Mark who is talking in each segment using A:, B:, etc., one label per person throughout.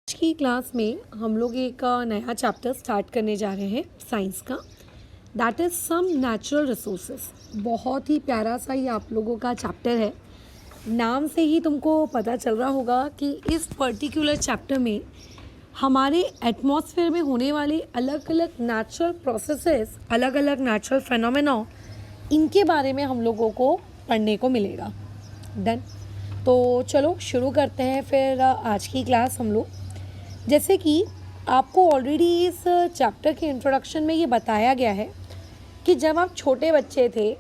A: आज की क्लास में हम लोग एक नया चैप्टर स्टार्ट करने जा रहे हैं साइंस का। That is some natural resources. बहुत ही प्यारा सा ये आप लोगों का चैप्टर है। नाम से ही तुमको पता चल रहा होगा कि इस पर्टिकुलर चैप्टर में हमारे एटमॉस्फेयर में होने वाले अलग अलग नेचुरल प्रोसेसेस, अलग अलग नेचुरल फेनोमेना, इनके बारे में हम लोगों को पढ़ने को मिलेगा। डन। तो चलो शुरू करते हैं फिर आज की क्लास हम लोग। जैसे कि आपको ऑलरेडी इस चैप्टर के इंट्रोडक्शन में ये बताया गया है कि जब आप छोटे बच्चे थे,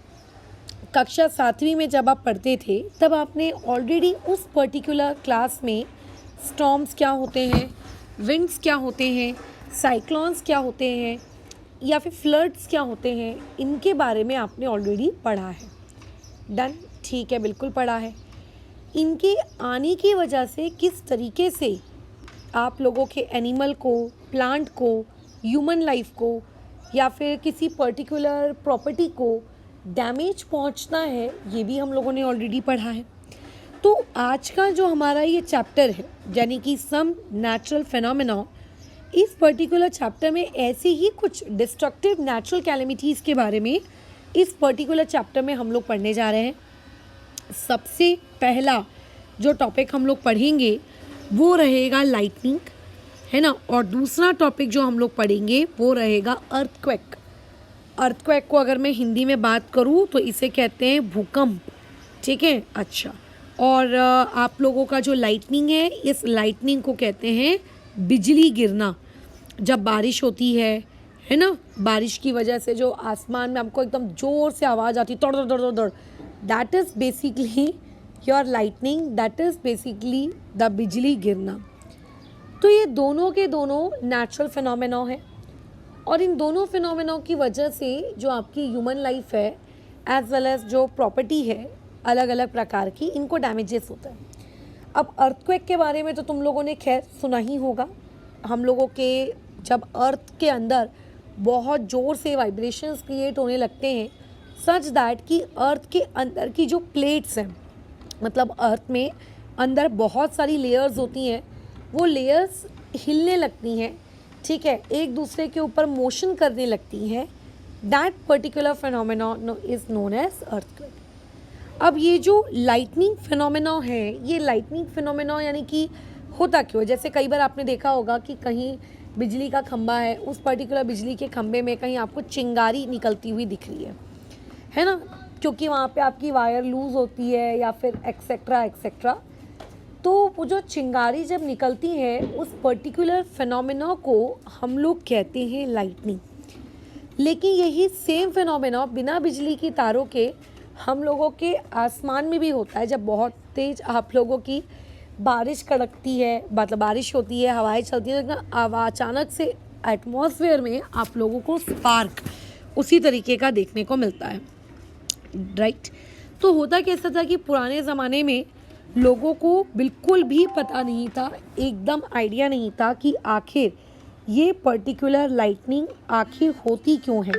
A: कक्षा 7वीं में जब आप पढ़ते थे, तब आपने ऑलरेडी उस पर्टिकुलर क्लास में स्टॉर्म्स क्या होते हैं, विंड्स क्या होते हैं, साइक्लोन्स क्या होते हैं या फिर फ्लड्स क्या होते हैं, इनके बारे में आपने ऑलरेडी पढ़ा है। डन। ठीक है, बिल्कुल पढ़ा है। इनके आने की वजह से किस तरीके से आप लोगों के एनिमल को, प्लांट को, ह्यूमन लाइफ को या फिर किसी पर्टिकुलर प्रॉपर्टी को डैमेज पहुंचता है, ये भी हम लोगों ने ऑलरेडी पढ़ा है। तो आज का जो हमारा ये चैप्टर है, यानी कि सम नेचुरल फेनोमेना, इस पर्टिकुलर चैप्टर में ऐसे ही कुछ डिस्ट्रक्टिव नेचुरल कैलेमिटीज़ के बारे में इस पर्टिकुलर चैप्टर में हम लोग पढ़ने जा रहे हैं। सबसे पहला जो टॉपिक हम लोग पढ़ेंगे वो रहेगा लाइटनिंग, है ना। और दूसरा टॉपिक जो हम लोग पढ़ेंगे वो रहेगा अर्थक्वेक। अर्थक्वेक को अगर मैं हिंदी में बात करूँ तो इसे कहते हैं भूकंप। ठीक है, अच्छा। और आप लोगों का जो लाइटनिंग है, इस लाइटनिंग को कहते हैं बिजली गिरना। जब बारिश होती है ना, बारिश की वजह से जो आसमान में आपको एकदम ज़ोर से आवाज़ आती है, तड़ तड़ तड़ तड़, that is basically your lightning, that is basically the बिजली गिरना। तो ये दोनों के दोनों नेचुरल फिनोमेना है और इन दोनों फिनोमेना की वजह से जो आपकी ह्यूमन लाइफ है एज वेल एज जो प्रॉपर्टी है अलग अलग प्रकार की, इनको डैमेजेस होता है। अब अर्थक्वेक के बारे में तो तुम लोगों ने खैर सुना ही होगा। हम लोगों के जब अर्थ के अंदर बहुत ज़ोर से वाइब्रेशंस क्रिएट होने लगते हैं, सच दैट कि अर्थ के अंदर की जो प्लेट्स हैं, मतलब अर्थ में अंदर बहुत सारी लेयर्स होती हैं, वो लेयर्स हिलने लगती हैं, ठीक है, एक दूसरे के ऊपर मोशन करने लगती हैं। That particular phenomena is known as earthquake. अब ये जो लाइटनिंग फिनोमेना है, ये लाइटनिंग फिनोमेना यानी कि होता क्यों है। जैसे कई बार आपने देखा होगा कि कहीं बिजली का खंभा है, उस पर्टिकुलर बिजली के खंभे में कहीं आपको चिंगारी निकलती हुई दिख रही है ना, क्योंकि वहाँ पे आपकी वायर लूज़ होती है या फिर एक्सेट्रा एक्सेट्रा। तो वो जो चिंगारी जब निकलती है, उस पर्टिकुलर फिनोमेना को हम लोग कहते हैं लाइटनिंग। लेकिन यही सेम फिनोमेना बिना बिजली की तारों के हम लोगों के आसमान में भी होता है। जब बहुत तेज़ आप लोगों की बारिश कड़कती है, मतलब बारिश होती है, हवाएं चलती हैं, तो अचानक से एटमॉस्फेयर में आप लोगों को स्पार्क उसी तरीके का देखने को मिलता है, राइट। तो होता कैसा था कि पुराने ज़माने में लोगों को बिल्कुल भी पता नहीं था, एकदम आइडिया नहीं था कि आखिर ये पर्टिकुलर लाइटनिंग आखिर होती क्यों है।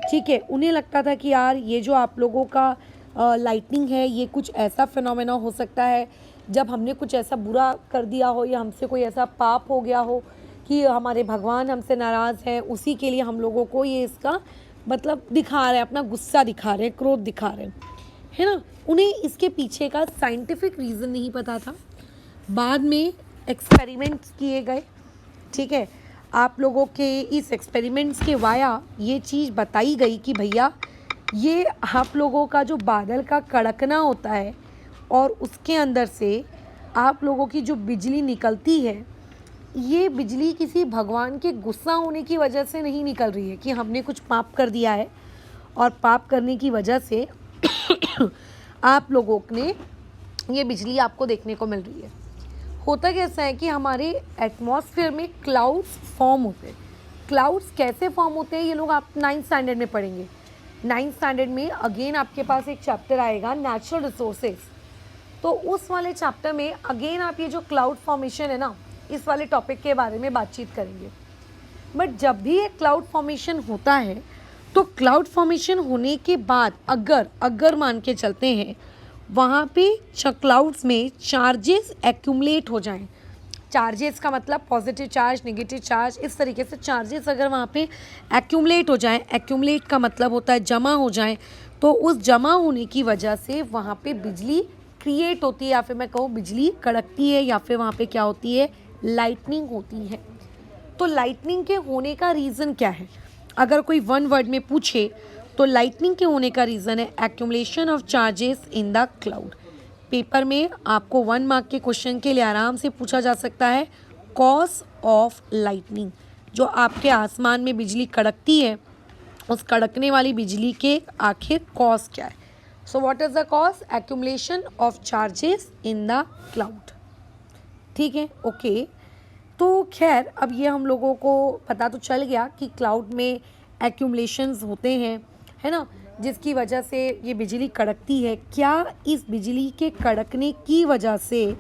A: ठीक है, उन्हें लगता था कि यार ये जो आप लोगों का लाइटनिंग है, ये कुछ ऐसा फिनोमेना हो सकता है जब हमने कुछ ऐसा बुरा कर दिया हो या हमसे कोई ऐसा पाप हो गया हो कि हमारे भगवान हमसे नाराज़ हैं, उसी के लिए हम लोगों को ये इसका मतलब दिखा रहे हैं, अपना गुस्सा दिखा रहे हैं, क्रोध दिखा रहे हैं, है ना। उन्हें इसके पीछे का साइंटिफिक रीज़न नहीं पता था। बाद में एक्सपेरिमेंट्स किए गए, ठीक है, आप लोगों के इस एक्सपेरिमेंट्स के वाया ये चीज़ बताई गई कि भैया ये आप लोगों का जो बादल का कड़कना होता है और उसके अंदर से आप लोगों की जो बिजली निकलती है, ये बिजली किसी भगवान के गुस्सा होने की वजह से नहीं निकल रही है कि हमने कुछ पाप कर दिया है और पाप करने की वजह से आप लोगों ने ये बिजली आपको देखने को मिल रही है। होता कैसा है कि हमारे एटमॉस्फेयर में क्लाउड्स फॉर्म होते हैं। क्लाउड्स कैसे फॉर्म होते हैं ये लोग आप 9th स्टैंडर्ड में पढ़ेंगे। 9th स्टैंडर्ड में अगेन आपके पास एक चैप्टर आएगा नेचुरल रिसोर्सेज। तो उस वाले चैप्टर में अगेन आप ये जो क्लाउड फॉर्मेशन है ना, इस वाले टॉपिक के बारे में बातचीत करेंगे। बट जब भी एक क्लाउड फॉर्मेशन होता है, तो क्लाउड फॉर्मेशन होने के बाद अगर मान के चलते हैं वहाँ पे क्लाउड्स में चार्जेस एक्यूमुलेट हो जाएं, चार्जेस का मतलब पॉजिटिव चार्ज, नेगेटिव चार्ज, इस तरीके से चार्जेस अगर वहाँ पे एक्यूमुलेट हो जाएं, एक्यूमुलेट का मतलब होता है जमा हो जाएं, तो उस जमा होने की वजह से वहाँ पे बिजली क्रिएट होती है, या फिर मैं कहूँ बिजली कड़कती है, या फिर वहाँ पे क्या होती है, लाइटनिंग होती है। तो लाइटनिंग के होने का रीज़न क्या है? अगर कोई वन वर्ड में पूछे तो लाइटनिंग के होने का रीज़न है accumulation of charges in the cloud. Paper में आपको 1 मार्क के क्वेश्चन के लिए आराम से पूछा जा सकता है कॉज ऑफ लाइटनिंग। जो आपके आसमान में बिजली कड़कती है, उस कड़कने वाली बिजली के आखिर कॉज क्या है? So what is the cause? Accumulation of charges in the cloud. ठीक है, ओके। तो खैर अब ये हम लोगों को पता तो चल गया कि क्लाउड में एक्यूमुलेशंस होते हैं, है ना, जिसकी वजह से ये बिजली कड़कती है। क्या इस बिजली के कड़कने की वजह से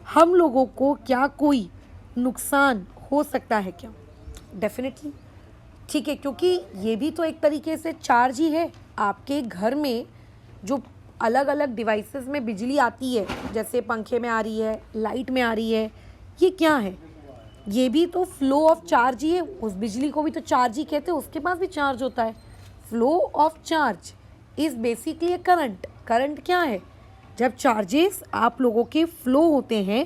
A: हम लोगों को क्या कोई नुकसान हो सकता है क्या? डेफिनेटली, ठीक है, क्योंकि ये भी तो एक तरीके से चार्ज ही है। आपके घर में जो अलग अलग डिवाइसेस में बिजली आती है, जैसे पंखे में आ रही है, लाइट में आ रही है, ये क्या है? ये भी तो फ्लो ऑफ चार्ज ही है। उस बिजली को भी तो चार्ज ही कहते हैं, उसके पास भी चार्ज होता है। Flow of charge is basically A current. Current क्या है? जब चार्जेस आप लोगों के फ्लो होते हैं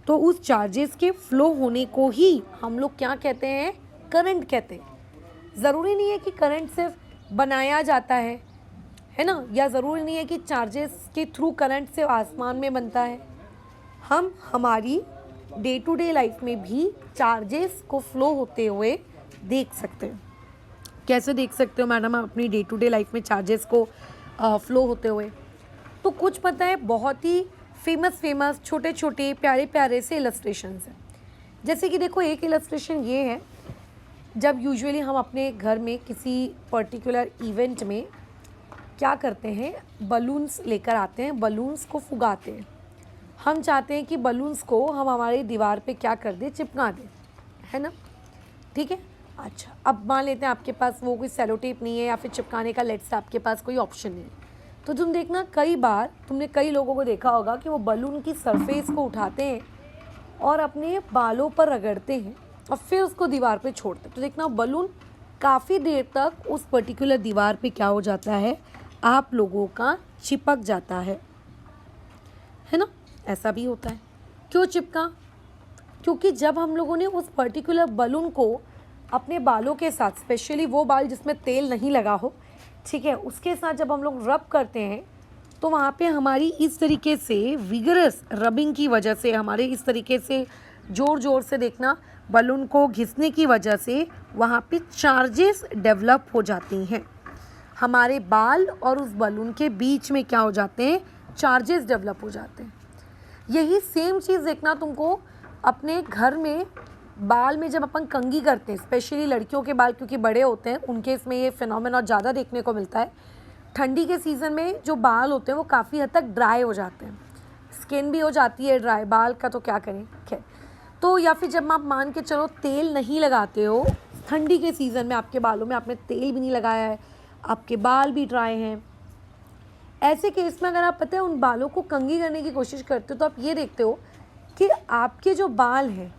A: तो उस चार्जेस के फ्लो होने को ही हम लोग क्या कहते हैं? करंट कहते हैं। ज़रूरी नहीं है कि करंट सिर्फ बनाया जाता है ना, या ज़रूरी नहीं है कि चार्जेस के थ्रू करंट से आसमान में बनता है। हम हमारी डे टू डे लाइफ में भी चार्जेस को फ्लो होते हुए देख सकते हैं। कैसे देख सकते हो मैडम आप अपनी डे टू डे लाइफ में चार्जेस को फ्लो होते हुए? तो कुछ पता है, बहुत ही फेमस छोटे छोटे प्यारे प्यारे से इलस्ट्रेशंस हैं। जैसे कि देखो, एक इलस्ट्रेशन ये है, जब यूजुअली हम अपने घर में किसी पर्टिकुलर इवेंट में क्या करते हैं, बलून्स लेकर आते हैं, बलून्स को फुगाते हैं। हम चाहते हैं कि बलून्स को हम हमारी दीवार पे क्या कर दें, चिपका दें, है ना, ठीक है। अच्छा, अब मान लेते हैं आपके पास वो कोई सेलो टेप नहीं है, या फिर चिपकाने का लेट्स से आपके पास कोई ऑप्शन नहीं है, तो तुम देखना कई बार तुमने कई लोगों को देखा होगा कि वो बलून की सरफेस को उठाते हैं और अपने बालों पर रगड़ते हैं और फिर उसको दीवार पे छोड़ते हैं। तो देखना बलून काफ़ी देर तक उस पर्टिकुलर दीवार पे क्या हो जाता है, आप लोगों का चिपक जाता है ना। ऐसा भी होता है। क्यों चिपका? क्योंकि जब हम लोगों ने उस पर्टिकुलर बलून को अपने बालों के साथ, स्पेशली वो बाल जिसमें तेल नहीं लगा हो, ठीक है, उसके साथ जब हम लोग रब करते हैं तो वहाँ पे हमारी इस तरीके से विगरस रबिंग की वजह से, हमारे इस तरीके से ज़ोर ज़ोर से देखना बलून को घिसने की वजह से वहाँ पे चार्जेस डेवलप हो जाती हैं। हमारे बाल और उस बलून के बीच में क्या हो जाते हैं, चार्जेस डेवलप हो जाते हैं। यही सेम चीज़ देखना तुमको अपने घर में बाल में जब अपन कंघी करते हैं, स्पेशली लड़कियों के बाल क्योंकि बड़े होते हैं, उनके इसमें ये फिनोमेना ज़्यादा देखने को मिलता है। ठंडी के सीज़न में जो बाल होते हैं वो काफ़ी हद तक ड्राई हो जाते हैं, स्किन भी हो जाती है ड्राई, बाल का तो क्या करें, खैर। तो या फिर जब आप मान के चलो तेल नहीं लगाते हो, ठंडी के सीज़न में आपके बालों में आपने तेल भी नहीं लगाया है, आपके बाल भी ड्राई हैं, ऐसे केस में अगर आप पता है उन बालों को कंघी करने की कोशिश करते हो तो आप ये देखते हो कि आपके जो बाल हैं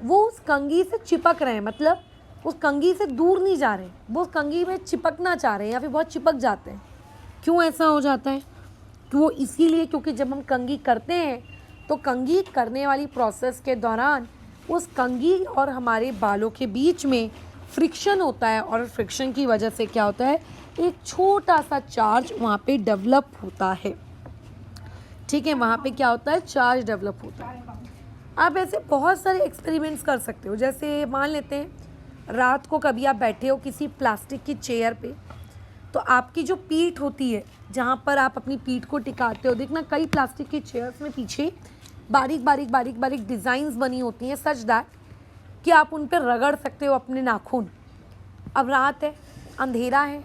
A: वो उस कंघी से चिपक रहे हैं, मतलब उस कंघी से दूर नहीं जा रहे, वो उस कंघी में चिपकना चाह रहे हैं या फिर बहुत चिपक जाते हैं। क्यों ऐसा हो जाता है? तो वो इसीलिए क्योंकि जब हम कंघी करते हैं तो कंघी करने वाली प्रोसेस के दौरान उस कंघी और हमारे बालों के बीच में फ्रिक्शन होता है, और फ्रिक्शन की वजह से क्या होता है, एक छोटा सा चार्ज वहाँ पे डेवलप होता है, ठीक है। वहाँ पे क्या होता है, चार्ज डेवलप होता है। आप ऐसे बहुत सारे एक्सपेरिमेंट्स कर सकते हो। जैसे मान लेते हैं रात को कभी आप बैठे हो किसी प्लास्टिक की चेयर पे, तो आपकी जो पीठ होती है, जहाँ पर आप अपनी पीठ को टिकाते हो, देखना कई प्लास्टिक की चेयर्स में पीछे बारीक बारीक डिज़ाइंस बनी होती हैं, सच दैट कि आप उन पर रगड़ सकते हो अपने नाखून। अब रात है, अंधेरा है,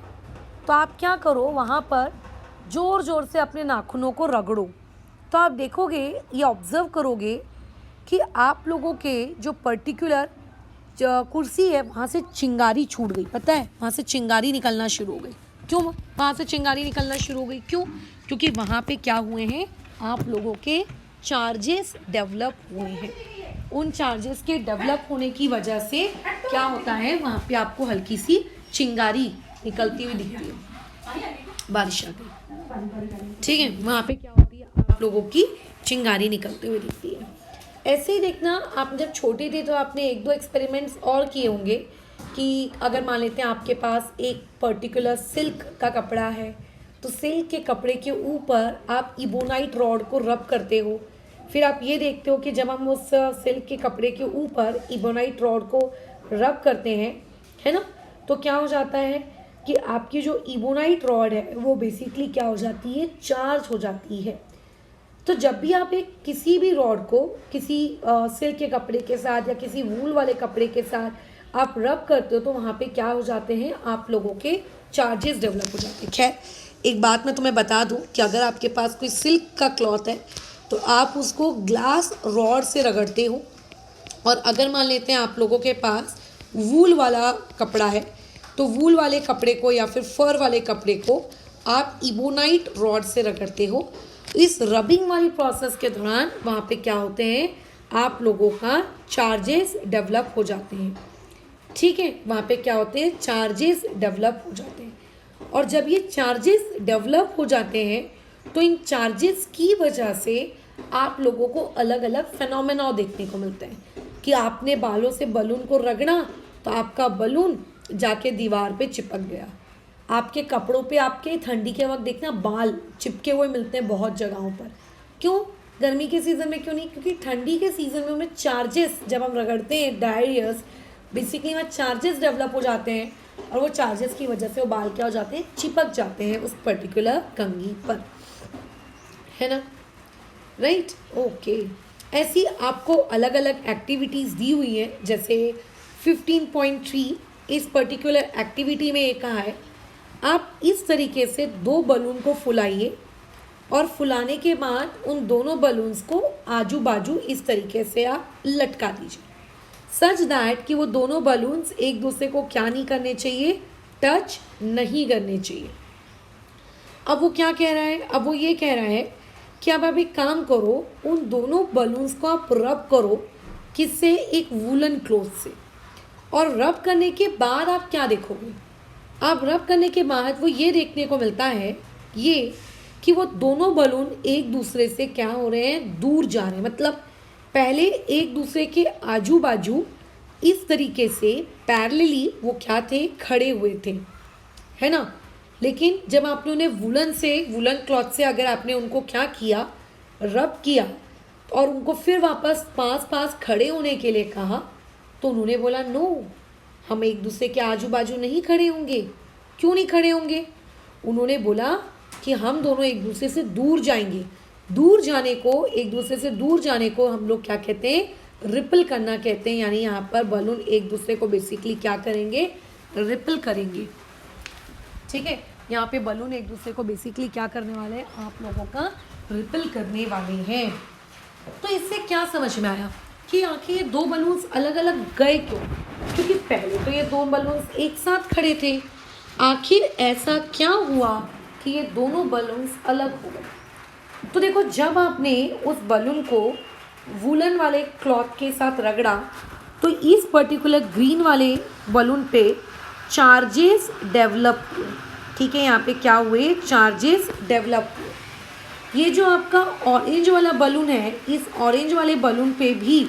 A: तो आप क्या करो, वहाँ पर ज़ोर ज़ोर से अपने नाखूनों को रगड़ो, तो आप देखोगे, ये ऑब्ज़र्व करोगे कि आप लोगों के जो पर्टिकुलर कुर्सी है वहाँ से चिंगारी छूट गई। पता है, वहाँ से चिंगारी निकलना शुरू हो गई। क्यों वहाँ से चिंगारी निकलना शुरू हो गई? क्यों? क्योंकि वहाँ पे क्या हुए हैं, आप लोगों के चार्जेस डेवलप हुए हैं। उन चार्जेस के डेवलप होने की वजह से क्या होता है, वहाँ पे आपको हल्की सी चिंगारी निकलती हुई दिखती है बारिश आती, ठीक है, वहाँ पे क्या होती है, आप लोगों की चिंगारी निकलती हुई दिखती है। ऐसे ही देखना, आप जब छोटे थे तो आपने एक दो एक्सपेरिमेंट्स और किए होंगे कि अगर मान लेते हैं आपके पास एक पर्टिकुलर सिल्क का कपड़ा है, तो सिल्क के कपड़े के ऊपर आप इबोनाइट रॉड को रब करते हो, फिर आप ये देखते हो कि जब हम उस सिल्क के कपड़े के ऊपर इबोनाइट रॉड को रब करते हैं, है ना, तो क्या हो जाता है कि आपकी जो इबोनाइट रॉड है वो बेसिकली क्या हो जाती है, चार्ज हो जाती है। तो जब भी आप एक किसी भी रॉड को किसी सिल्क के कपड़े के साथ या किसी वूल वाले कपड़े के साथ आप रब करते हो, तो वहाँ पे क्या हो जाते हैं, आप लोगों के चार्जेस डेवलप हो जाते हैं। खैर, एक बात मैं तुम्हें बता दूं कि अगर आपके पास कोई सिल्क का क्लॉथ है तो आप उसको ग्लास रॉड से रगड़ते हो, और अगर मान लेते हैं आप लोगों के पास वूल वाला कपड़ा है तो वूल वाले कपड़े को या फिर फर वाले कपड़े को आप इबोनाइट रॉड से रगड़ते हो। इस रबिंग वाली प्रोसेस के दौरान वहाँ पे क्या होते हैं, आप लोगों का चार्जेस डेवलप हो जाते हैं, ठीक है, वहाँ पे क्या होते हैं, चार्जेस डेवलप हो जाते हैं। और जब ये चार्जेस डेवलप हो जाते हैं तो इन चार्जेस की वजह से आप लोगों को अलग अलग फिनोमेना देखने को मिलते हैं कि आपने बालों से बलून को रगड़ा तो आपका बलून जाके दीवार पे चिपक गया, आपके कपड़ों पे आपके ठंडी के वक्त देखना बाल चिपके हुए मिलते हैं बहुत जगहों पर। क्यों, गर्मी के सीज़न में क्यों नहीं, क्योंकि ठंडी के सीज़न में हमें चार्जेस, जब हम रगड़ते हैं डायरियर्स, बेसिकली वहाँ चार्जेस डेवलप हो जाते हैं और वो चार्जेस की वजह से वो बाल क्या हो जाते हैं, चिपक जाते हैं उस पर्टिकुलर कंघी पर, है ना, राइट, ओके। ऐसी आपको अलग अलग एक्टिविटीज़ दी हुई हैं, जैसे 15.3 इस पर्टिकुलर एक्टिविटी में ये कहा है, आप इस तरीके से 2 बलून को फुलाइए और फुलाने के बाद उन दोनों बलून्स को आजू बाजू इस तरीके से आप लटका दीजिए, सच दैट कि वो दोनों बलून्स एक दूसरे को क्या नहीं करने चाहिए, टच नहीं करने चाहिए। अब वो क्या कह रहा है, अब वो ये कह रहा है कि अब आप एक काम करो, उन दोनों बलून्स को आप रब करो, किससे, एक वूलन क्लॉथ से, और रब करने के बाद आप क्या देखोगे, आप रब करने के बाद वो ये देखने को मिलता है ये कि वो दोनों बलून एक दूसरे से क्या हो रहे हैं, दूर जा रहे हैं। मतलब पहले एक दूसरे के आजू बाजू इस तरीके से पैरेलली वो क्या थे, खड़े हुए थे, है ना, लेकिन जब आपने उन्हें वुलन क्लॉथ से अगर आपने उनको क्या किया, रब किया और उनको फिर वापस पास पास खड़े होने के लिए कहा, तो उन्होंने बोला नो, हम एक दूसरे के आजू बाजू नहीं खड़े होंगे। क्यों नहीं खड़े होंगे, उन्होंने बोला कि हम दोनों एक दूसरे से दूर जाएंगे। दूर जाने को, एक दूसरे से दूर जाने को हम लोग क्या कहते हैं, रिपल करना कहते हैं, यानी यहाँ पर बलून एक दूसरे को बेसिकली क्या करेंगे, रिपल करेंगे, ठीक है, यहाँ पे बलून एक दूसरे को बेसिकली क्या करने वाले हैं, आप लोगों का रिपल करने वाले हैं। तो इससे क्या समझ में आया कि आखिर ये 2 बलून्स अलग अलग गए क्यों, क्योंकि पहले तो ये 2 बलून्स एक साथ खड़े थे, आखिर ऐसा क्या हुआ कि ये दोनों बलून्स अलग हो गए। तो देखो, जब आपने उस बलून को वूलन वाले क्लॉथ के साथ रगड़ा तो इस पर्टिकुलर ग्रीन वाले बलून पे चार्जेस डेवलप हुए, ठीक है, यहाँ पे क्या हुए, चार्जेस डेवलप हुए। ये जो आपका ऑरेंज वाला बलून है, इस ऑरेंज वाले बलून पे भी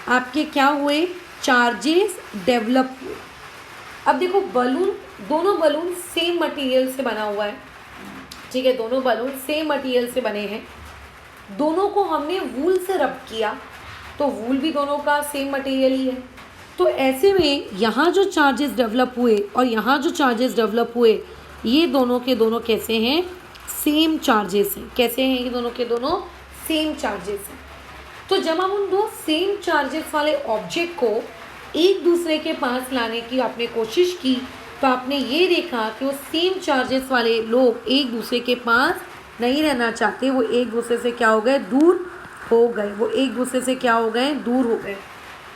A: आपके क्या हुए, चार्जेस डेवलप हुए। अब देखो, बलून, दोनों बलून सेम मटेरियल से बना हुआ है, ठीक है, दोनों बलून सेम मटेरियल से बने हैं, दोनों को हमने वूल से रब किया तो वूल भी दोनों का सेम मटेरियल ही है। तो ऐसे में यहाँ जो चार्जेस डेवलप हुए और यहाँ जो चार्जेस डेवलप हुए, ये दोनों के दोनों कैसे हैं, सेम चार्जेस हैं। कैसे हैं ये दोनों के दोनों, सेम चार्जेस हैं। तो जब हम उन 2 सेम चार्जेस वाले ऑब्जेक्ट को एक दूसरे के पास लाने की आपने कोशिश की, तो आपने ये देखा कि वो सेम चार्जेस वाले लोग एक दूसरे के पास नहीं रहना चाहते, वो एक दूसरे से क्या हो गए, दूर हो गए, वो एक दूसरे से क्या हो गए, दूर हो गए,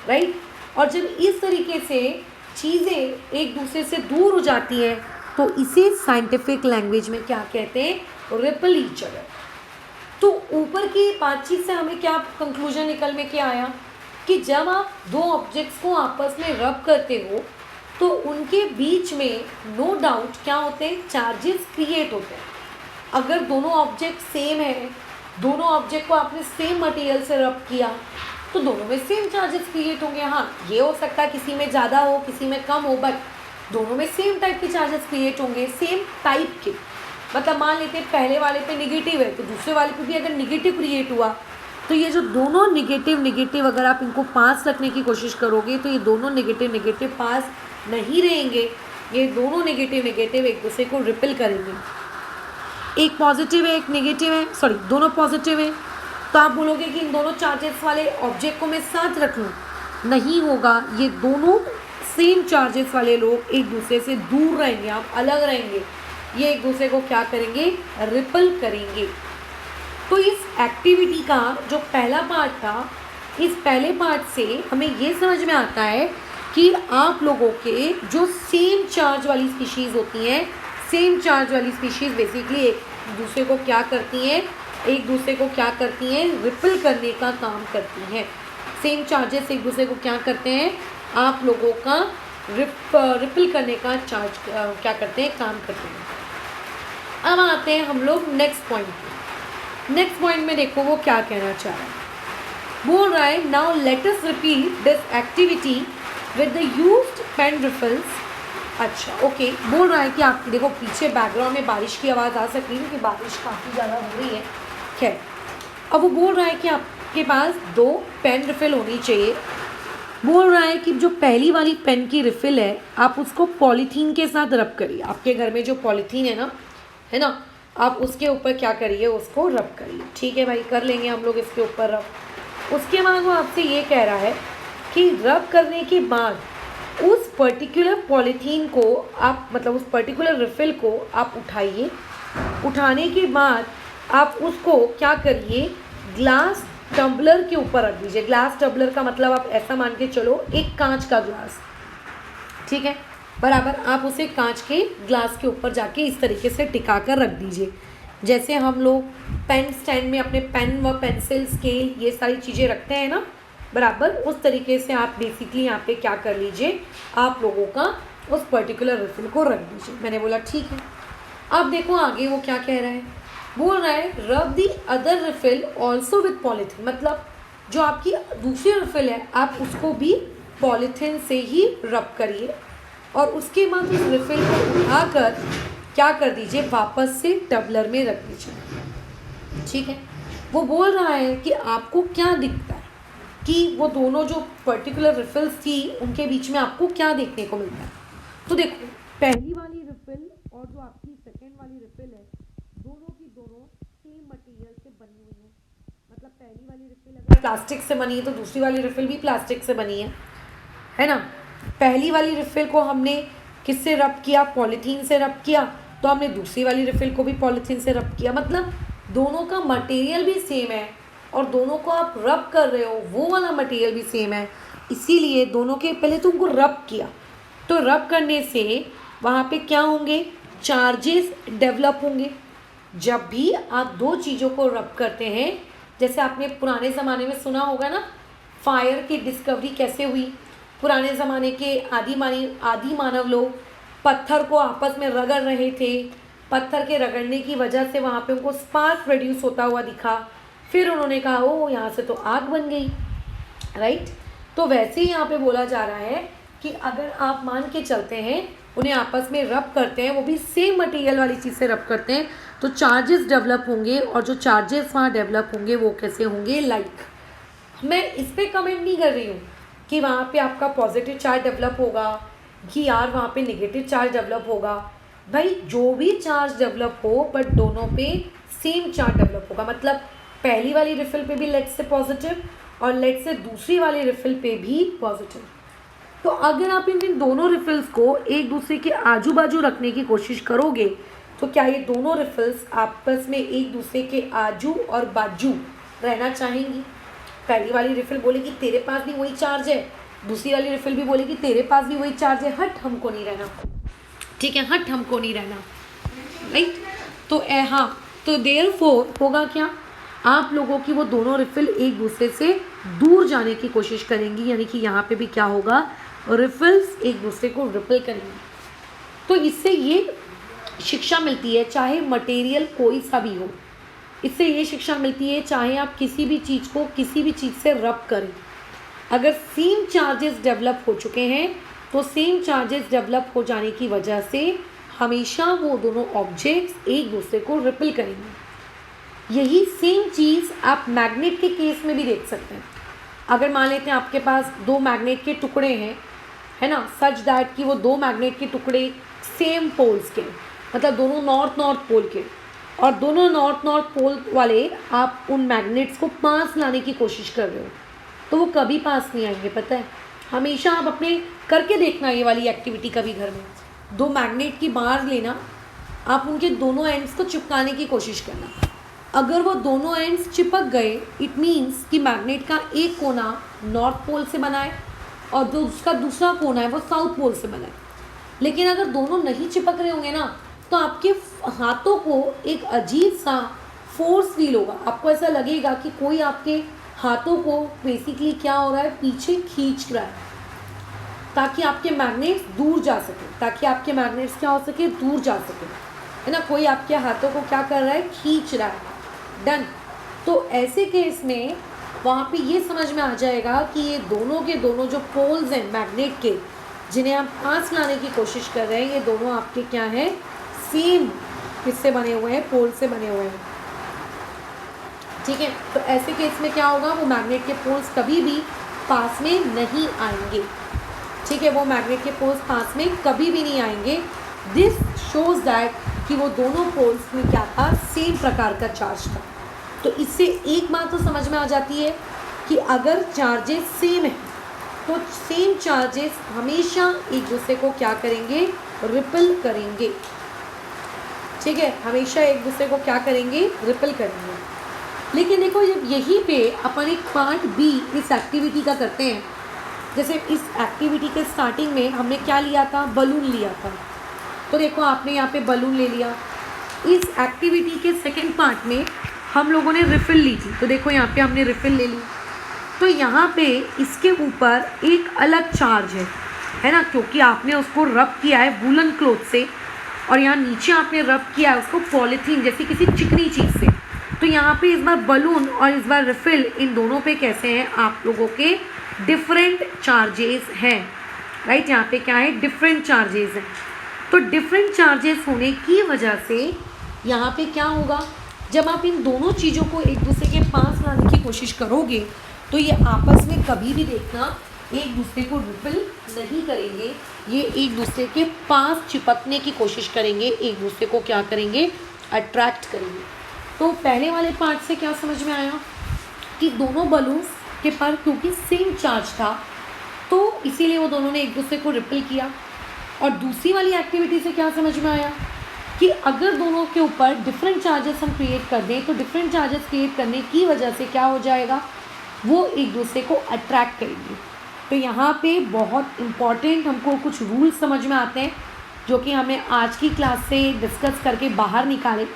A: राइट। और जब इस तरीके से चीज़ें एक दूसरे से दूर हो जाती हैं तो इसे साइंटिफिक लैंग्वेज में क्या कहते हैं, रिपल ईच अदर। तो ऊपर की बातचीत से हमें क्या कंक्लूजन निकल में क्या आया कि जब आप दो ऑब्जेक्ट्स को आपस में रब करते हो तो उनके बीच में नो डाउट क्या होते हैं, चार्जेस क्रिएट होते हैं। अगर दोनों ऑब्जेक्ट सेम है, दोनों ऑब्जेक्ट को आपने सेम मटेरियल से रब किया तो दोनों में सेम चार्जेस क्रिएट होंगे। हाँ, ये हो सकता है किसी में ज़्यादा हो किसी में कम हो, बट दोनों में सेम टाइप के चार्जेस क्रिएट होंगे, सेम टाइप के। मतलब मान लेते हैं पहले वाले पे निगेटिव है तो दूसरे वाले पे भी अगर निगेटिव क्रिएट हुआ तो ये जो दोनों निगेटिव अगर आप इनको पास रखने की कोशिश करोगे तो ये दोनों निगेटिव पास नहीं रहेंगे, ये दोनों निगेटिव एक दूसरे को रिपेल करेंगे। एक पॉजिटिव है एक निगेटिव है, सॉरी दोनों पॉजिटिव है, तो आप बोलोगे कि इन दोनों चार्जेस वाले ऑब्जेक्ट को मैं साथ रख लूँ, नहीं होगा। ये दोनों सेम चार्जेस वाले लोग एक दूसरे से दूर रहेंगे, आप अलग रहेंगे, ये एक दूसरे को क्या करेंगे, रिपल करेंगे। तो इस एक्टिविटी का जो पहला पार्ट था, इस पहले पार्ट से हमें ये समझ में आता है कि आप लोगों के जो सेम चार्ज वाली स्पीशीज़ होती हैं, सेम चार्ज वाली स्पीशीज़ बेसिकली एक दूसरे को क्या करती हैं, रिपल करने का काम करती हैं। सेम चार्जेस एक दूसरे को क्या करते हैं, आप लोगों का रिपल करने का चार्ज क्या करते हैं, काम करते हैं। अब आते हैं हम लोग नेक्स्ट पॉइंट पे। नेक्स्ट पॉइंट में देखो वो क्या कहना चाह रहा है, बोल रहा है now let us repeat this activity with the used pen refills. अच्छा ओके, बोल रहा है कि आप देखो पीछे बैकग्राउंड में बारिश की आवाज़ आ सकती है क्योंकि बारिश काफ़ी ज़्यादा हो रही है। खैर, अब वो बोल रहा है कि आपके पास 2 पेन रिफिल होनी चाहिए। बोल रहा है कि जो पहली वाली पेन की रिफिल है आप उसको पॉलीथीन के साथ रब करिए। आपके घर में जो पॉलीथीन है ना, आप उसके ऊपर क्या करिए, उसको रब करिए। ठीक है भाई, कर लेंगे हम लोग इसके ऊपर रब। उसके बाद वो आपसे ये कह रहा है कि रब करने के बाद उस पर्टिकुलर पॉलीथीन को आप, मतलब उस पर्टिकुलर रिफिल को आप उठाइए। उठाने के बाद आप उसको क्या करिए, ग्लास टम्बलर के ऊपर रख दीजिए। ग्लास टम्बलर का मतलब आप ऐसा मान के चलो, एक कांच का ग्लास, ठीक है, बराबर। आप उसे कांच के ग्लास के ऊपर जाके इस तरीके से टिका कर रख दीजिए। जैसे हम लोग पेन स्टैंड में अपने पेन व पेंसिल स्केल ये सारी चीज़ें रखते हैं ना, बराबर उस तरीके से आप बेसिकली यहाँ पे क्या कर लीजिए, आप लोगों का उस पर्टिकुलर रिफिल को रख दीजिए। मैंने बोला ठीक है। अब देखो आगे वो क्या कह रहा है, बोल रहा है रब the other refill also with polythene. मतलब जो आपकी दूसरी रिफिल है आप उसको भी पॉलीथीन से ही रब करिए और उसके बाद उस रिफिल को उठाकर क्या कर दीजिए, वापस से टम्बलर में रख दीजिए। ठीक है, वो बोल रहा है कि आपको क्या दिखता है कि वो दोनों जो पर्टिकुलर रिफिल्स थी उनके बीच में आपको क्या देखने को मिलता है। तो देखो पहली वाली रिफिल और जो आपकी सेकेंड वाली रिफिल है, दोनों की दोनों सेम मटेरियल से बनी हुई है। मतलब पहली वाली रिफिल अगर प्लास्टिक से बनी है तो दूसरी वाली रिफिल भी प्लास्टिक से बनी है ना। पहली वाली रिफिल को हमने किससे रब किया, पॉलीथीन से रब किया, तो हमने दूसरी वाली रिफिल को भी पॉलीथीन से रब किया। मतलब दोनों का मटेरियल भी सेम है और दोनों को आप रब कर रहे हो वो वाला मटेरियल भी सेम है, इसीलिए दोनों के पहले तुमको रब किया। तो रब करने से वहाँ पे क्या होंगे, चार्जेस डेवलप होंगे। जब भी आप दो चीज़ों को रब करते हैं, जैसे आपने पुराने ज़माने में सुना होगा ना, फायर की डिस्कवरी कैसे हुई। पुराने ज़माने के आदि मानव लोग पत्थर को आपस में रगड़ रहे थे, पत्थर के रगड़ने की वजह से वहाँ पे उनको स्पार्क प्रोड्यूस होता हुआ दिखा। फिर उन्होंने कहा ओ यहाँ से तो आग बन गई, राइट। तो वैसे ही यहाँ पे बोला जा रहा है कि अगर आप मान के चलते हैं, उन्हें आपस में रब करते हैं, वो भी सेम मटेरियल वाली चीज़ से रब करते हैं, तो चार्जेस डेवलप होंगे। और जो चार्जेस वहाँ डेवलप होंगे वो कैसे होंगे, लाइक मैं इस पर कमेंट नहीं कर रही हूँ कि वहाँ पे आपका पॉजिटिव चार्ज डेवलप होगा कि यार वहाँ पे नेगेटिव चार्ज डेवलप होगा। भाई जो भी चार्ज डेवलप हो, बट दोनों पे सेम चार्ज डेवलप होगा। मतलब पहली वाली रिफिल पे भी लेट से पॉजिटिव और लेट से दूसरी वाली रिफिल पे भी पॉजिटिव। तो अगर आप इन दोनों रिफिल्स को एक दूसरे के आजू बाजू रखने की कोशिश करोगे तो क्या ये दोनों रिफिल्स आपस में एक दूसरे के आजू और बाजू रहना चाहेंगी। पहली वाली रिफिल बोलेगी तेरे पास भी वही चार्ज है, दूसरी वाली रिफिल भी बोलेगी तेरे पास भी वही चार्ज है, हट हमको नहीं रहना, ठीक है, हट हमको नहीं रहना, राइट। तो हाँ, तो देयरफॉर होगा क्या, आप लोगों की वो दोनों रिफिल एक दूसरे से दूर जाने की कोशिश करेंगी, यानी कि यहाँ पे भी क्या होगा, रिफल्स एक दूसरे को रिपल करेंगे। तो इससे ये शिक्षा मिलती है, चाहे मटेरियल कोई सा भी हो, इससे ये शिक्षा मिलती है चाहे आप किसी भी चीज़ को किसी भी चीज़ से रब करें, अगर सेम चार्जेस डेवलप हो चुके हैं तो सेम चार्जेस डेवलप हो जाने की वजह से हमेशा वो दोनों ऑब्जेक्ट्स एक दूसरे को रिपल करेंगे। यही सेम चीज़ आप मैग्नेट के केस में भी देख सकते हैं। अगर मान लेते हैं आपके पास दो मैग्नेट के टुकड़े हैं, है ना, सच दैट कि वो दो मैग्नेट के टुकड़े सेम पोल्स के, मतलब दोनों नॉर्थ पोल के, और दोनों नॉर्थ पोल वाले आप उन मैग्नेट्स को पास लाने की कोशिश कर रहे हो, तो वो कभी पास नहीं आएंगे। पता है, हमेशा आप अपने करके देखना ये वाली एक्टिविटी कभी घर में, दो मैग्नेट की बार लेना, आप उनके दोनों एंड्स को चिपकाने की कोशिश करना। अगर वो दोनों एंड्स चिपक गए, इट मीन्स कि मैग्नेट का एक कोना नॉर्थ पोल से बना है और जो उसका दूसरा कोना है वो साउथ पोल से बना है। लेकिन अगर दोनों नहीं चिपक रहे होंगे ना, तो आपके हाथों को एक अजीब सा फोर्स फील होगा। आपको ऐसा लगेगा कि कोई आपके हाथों को बेसिकली क्या हो रहा है, पीछे खींच रहा है, ताकि आपके मैग्नेट्स दूर जा सके, ताकि आपके मैग्नेट्स क्या हो सके, दूर जा सके, है ना। कोई आपके हाथों को क्या कर रहा है, खींच रहा है। डन। तो ऐसे केस में वहाँ पे ये समझ में आ जाएगा कि ये दोनों के दोनों जो पोल्स हैं मैग्नेट के, जिन्हें आप पास लाने की कोशिश कर रहे हैं, ये दोनों आपके क्या हैं, सेम किससे बने हुए हैं, पोल से बने हुए हैं। ठीक है, तो ऐसे केस में क्या होगा, वो मैग्नेट के पोल्स कभी भी पास में नहीं आएंगे। ठीक है, वो मैग्नेट के पोल्स पास में कभी भी नहीं आएंगे। दिस शोज दैट कि वो दोनों पोल्स में क्या था, सेम प्रकार का चार्ज था। तो इससे एक बात तो समझ में आ जाती है कि अगर चार्जेस सेम है तो सेम चार्जेस हमेशा एक दूसरे को क्या करेंगे, रिपल करेंगे। ठीक है, हमेशा एक दूसरे को क्या करेंगे, रिपल करेंगे। लेकिन देखो, जब यहीं पे अपन एक पार्ट बी इस एक्टिविटी का करते हैं, जैसे इस एक्टिविटी के स्टार्टिंग में हमने क्या लिया था, बलून लिया था। तो देखो आपने यहाँ पे बलून ले लिया। इस एक्टिविटी के सेकंड पार्ट में हम लोगों ने रिफिल ली थी, तो देखो यहाँ पे हमने रिफिल ले ली। तो यहाँ पे इसके ऊपर एक अलग चार्ज है ना, क्योंकि आपने उसको रब किया है वूलन क्लॉथ से, और यहाँ नीचे आपने रब किया है उसको पॉलीथीन जैसी किसी चिकनी चीज़ से। तो यहाँ पे इस बार बलून और इस बार रिफिल, इन दोनों पे कैसे हैं, आप लोगों के डिफरेंट चार्जेस हैं। राइट, यहाँ पे क्या है, डिफरेंट चार्जेस हैं। तो डिफरेंट चार्जेस होने की वजह से यहाँ पे क्या होगा, जब आप इन दोनों चीज़ों को एक दूसरे के पास लाने की कोशिश करोगे तो ये आपस में कभी भी देखना एक दूसरे को रिपल नहीं करेंगे, ये एक दूसरे के पास चिपकने की कोशिश करेंगे, एक दूसरे को क्या करेंगे, अट्रैक्ट करेंगे। तो पहले वाले पार्ट से क्या समझ में आया कि दोनों बलून्स के पर क्योंकि सेम चार्ज था तो इसीलिए वो दोनों ने एक दूसरे को रिपल किया। और दूसरी वाली एक्टिविटी से क्या समझ में आया कि अगर दोनों के ऊपर डिफरेंट चार्जेस हम क्रिएट कर दें तो डिफरेंट चार्जेस क्रिएट करने की वजह से क्या हो जाएगा, वो एक दूसरे को अट्रैक्ट करेंगे। तो यहाँ पे बहुत इम्पॉर्टेंट हमको कुछ रूल्स समझ में आते हैं जो कि हमने आज की क्लास से डिस्कस करके बाहर निकाले।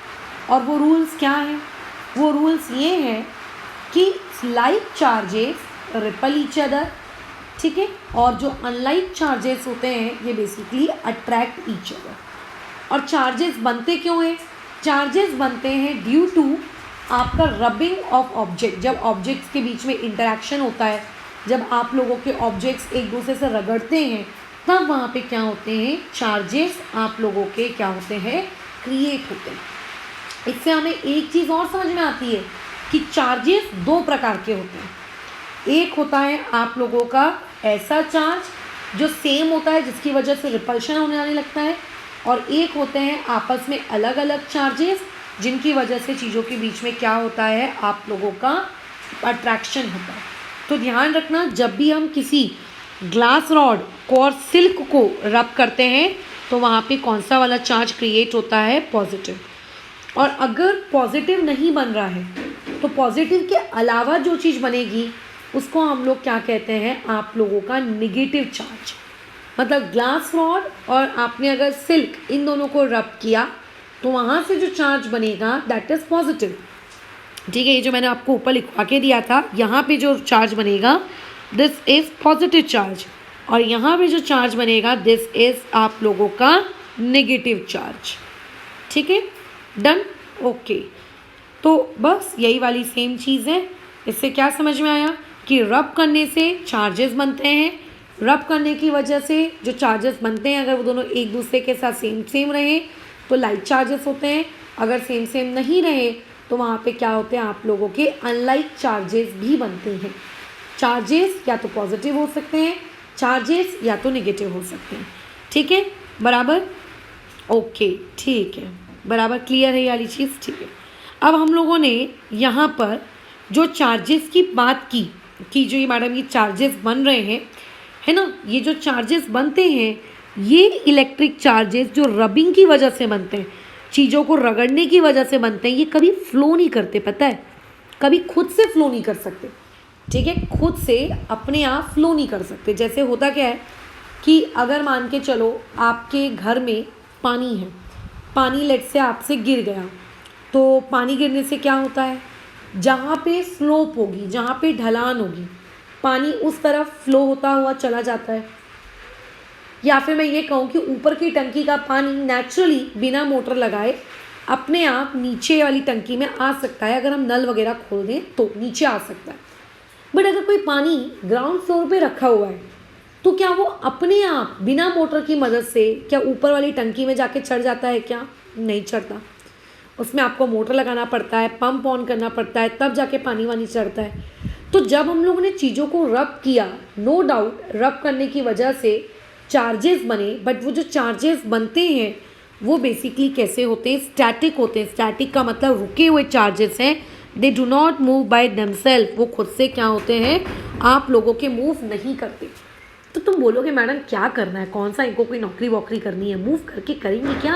A: और वो रूल्स क्या हैं, वो रूल्स ये हैं कि like charges ripple each other, ठीक है, और जो अनलाइक चार्जेस होते हैं ये बेसिकली अट्रैक्ट ईच अदर। और चार्जेस बनते क्यों हैं, चार्जेस बनते हैं ड्यू टू आपका रबिंग ऑफ ऑब्जेक्ट। जब ऑब्जेक्ट्स के बीच में इंटरेक्शन होता है, जब आप लोगों के ऑब्जेक्ट्स एक दूसरे से रगड़ते हैं, तब वहाँ पे क्या होते हैं, चार्जेस आप लोगों के क्या होते हैं, क्रिएट होते हैं। इससे हमें एक चीज़ और समझ में आती है कि चार्जेस दो प्रकार के होते हैं। एक होता है आप लोगों का ऐसा चार्ज जो सेम होता है जिसकी वजह से रिपल्शन होने आने लगता है, और एक होते हैं आपस में अलग अलग चार्जेस जिनकी वजह से चीज़ों के बीच में क्या होता है, आप लोगों का अट्रैक्शन होता है। तो ध्यान रखना, जब भी हम किसी ग्लास रॉड को और सिल्क को रब करते हैं तो वहाँ पे कौन सा वाला चार्ज क्रिएट होता है, पॉजिटिव। और अगर पॉजिटिव नहीं बन रहा है तो पॉजिटिव के अलावा जो चीज़ बनेगी उसको हम लोग क्या कहते हैं, आप लोगों का निगेटिव चार्ज। मतलब ग्लास रॉड और आपने अगर सिल्क इन दोनों को रब किया तो वहाँ से जो चार्ज बनेगा दैट इज़ पॉजिटिव। ठीक है, ये जो मैंने आपको ऊपर लिखवा के दिया था, यहाँ पे जो चार्ज बनेगा दिस इज़ पॉजिटिव चार्ज, और यहाँ पे जो चार्ज बनेगा दिस इज़ आप लोगों का नेगेटिव चार्ज। ठीक है, डन, ओके। तो बस यही वाली सेम चीज़ है। इससे क्या समझ में आया कि रब करने से चार्जेस बनते हैं, रब करने की वजह से जो चार्जेस बनते हैं अगर वो दोनों एक दूसरे के साथ सेम सेम रहे तो लाइक चार्जेस होते हैं, अगर सेम सेम नहीं रहे तो वहाँ पे क्या होते हैं आप लोगों के अनलाइक चार्जेस भी बनते हैं। चार्जेस या तो पॉजिटिव हो सकते हैं, चार्जेस या तो नेगेटिव हो सकते हैं। ठीक है, बराबर, ओके, ठीक है, बराबर क्लियर है ये वाली चीज़। ठीक है, अब हम लोगों ने यहाँ पर जो चार्जेस की बात की कि जो ये मैडम ये चार्जेस बन रहे हैं, है ना, ये जो चार्जेस बनते हैं ये इलेक्ट्रिक चार्जेस जो रबिंग की वजह से बनते हैं, चीज़ों को रगड़ने की वजह से बनते हैं, ये कभी फ्लो नहीं करते, पता है, कभी खुद से फ्लो नहीं कर सकते। ठीक है, खुद से अपने आप फ्लो नहीं कर सकते। जैसे होता क्या है कि अगर मान के चलो आपके घर में पानी है, पानी लेट से आपसे गिर गया, तो पानी गिरने से क्या होता है, जहाँ पे स्लोप होगी, जहाँ पे ढलान होगी, पानी उस तरफ फ्लो होता हुआ चला जाता है। या फिर मैं ये कहूँ कि ऊपर की टंकी का पानी नेचुरली बिना मोटर लगाए अपने आप नीचे वाली टंकी में आ सकता है, अगर हम नल वगैरह खोल दें तो नीचे आ सकता है। बट अगर कोई पानी ग्राउंड फ्लोर पे रखा हुआ है तो क्या वो अपने आप बिना मोटर की मदद से क्या ऊपर वाली टंकी में जाके चढ़ जाता है? क्या नहीं चढ़ता, उसमें आपको मोटर लगाना पड़ता है, पंप ऑन करना पड़ता है, तब जाके पानी वानी चढ़ता है। तो जब हम लोगों ने चीज़ों को रब किया, नो डाउट रब करने की वजह से चार्जेस बने, बट वो जो चार्जेस बनते हैं वो बेसिकली कैसे होते हैं, स्टैटिक होते हैं। स्टैटिक का मतलब रुके हुए चार्जेस हैं, they do not move by themself, वो खुद से क्या होते हैं आप लोगों के मूव नहीं करते। तो तुम बोलोगे मैडम क्या करना है, कौन सा इनको कोई नौकरी वोकरी करनी है, मूव करके करेंगे क्या?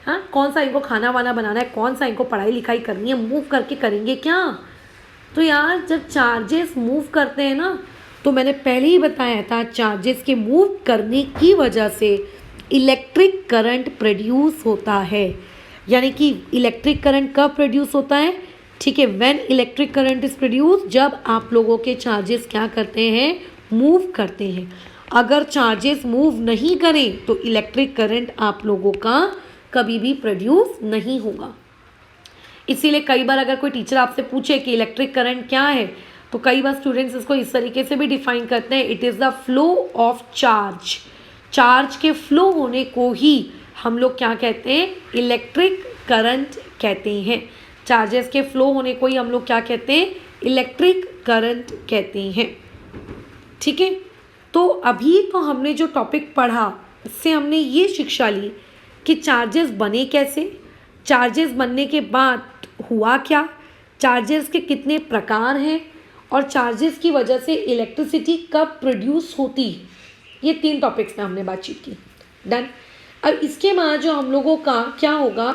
A: हाँ, कौन सा इनको खाना वाना बनाना है, कौन सा इनको पढ़ाई लिखाई करनी है, मूव करके करेंगे क्या? तो यार जब चार्जेस मूव करते हैं ना, तो मैंने पहले ही बताया था चार्जेस के मूव करने की वजह से इलेक्ट्रिक करंट प्रोड्यूस होता है। यानी कि इलेक्ट्रिक करंट कब प्रोड्यूस होता है? ठीक है, when electric current is produce, जब आप लोगों के चार्जेस क्या करते हैं, मूव करते हैं। अगर चार्जेस मूव नहीं करें तो इलेक्ट्रिक करंट आप लोगों का कभी भी प्रोड्यूस नहीं होगा। इसीलिए कई बार अगर कोई टीचर आपसे पूछे कि इलेक्ट्रिक करंट क्या है, तो कई बार स्टूडेंट्स इसको इस तरीके से भी डिफाइन करते हैं, it is the flow of charge. Charge के फ्लो होने को ही हम लोग क्या कहते हैं, इलेक्ट्रिक करंट कहते हैं। चार्जेस के फ्लो होने को ही हम लोग क्या कहते हैं, इलेक्ट्रिक करंट कहते हैं। ठीक है, तो अभी तो हमने जो टॉपिक पढ़ा उससे हमने ये शिक्षा ली कि चार्जेस बने कैसे, चार्जेस बनने के बाद हुआ क्या, चार्जेस के कितने प्रकार हैं, और चार्जेस की वजह से इलेक्ट्रिसिटी कब प्रोड्यूस होती है। ये 3 टॉपिक्स में हमने बातचीत की, डन। अब इसके बाद जो हम लोगों का क्या होगा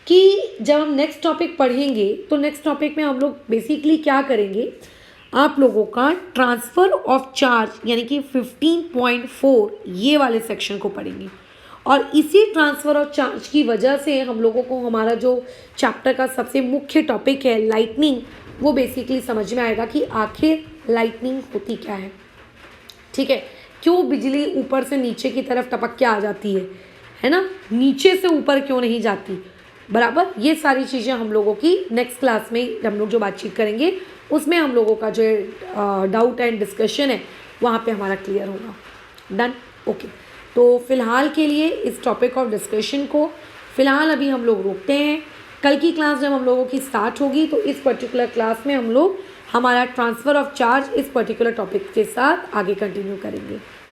A: कि जब हम नेक्स्ट टॉपिक पढ़ेंगे तो नेक्स्ट टॉपिक में हम लोग बेसिकली क्या करेंगे, आप लोगों का ट्रांसफ़र ऑफ चार्ज यानी कि 15.4 ये वाले सेक्शन को पढ़ेंगे। और इसी ट्रांसफ़र ऑफ चार्ज की वजह से हम लोगों को हमारा जो चैप्टर का सबसे मुख्य टॉपिक है लाइटनिंग, वो बेसिकली समझ में आएगा कि आखिर लाइटनिंग होती क्या है। ठीक है, क्यों बिजली ऊपर से नीचे की तरफ टपक के आ जाती है ना, नीचे से ऊपर क्यों नहीं जाती, बराबर। ये सारी चीज़ें हम लोगों की नेक्स्ट क्लास में हम लोग जो बातचीत करेंगे उसमें हम लोगों का जो डाउट एंड डिस्कशन है वहाँ पे हमारा क्लियर होगा, डन, ओके। तो फ़िलहाल के लिए इस टॉपिक ऑफ डिस्कशन को फ़िलहाल अभी हम लोग रोकते हैं। कल की क्लास जब हम लोगों की स्टार्ट होगी तो इस पर्टिकुलर क्लास में हम लोग हमारा ट्रांसफ़र ऑफ चार्ज इस पर्टिकुलर टॉपिक के साथ आगे कंटिन्यू करेंगे।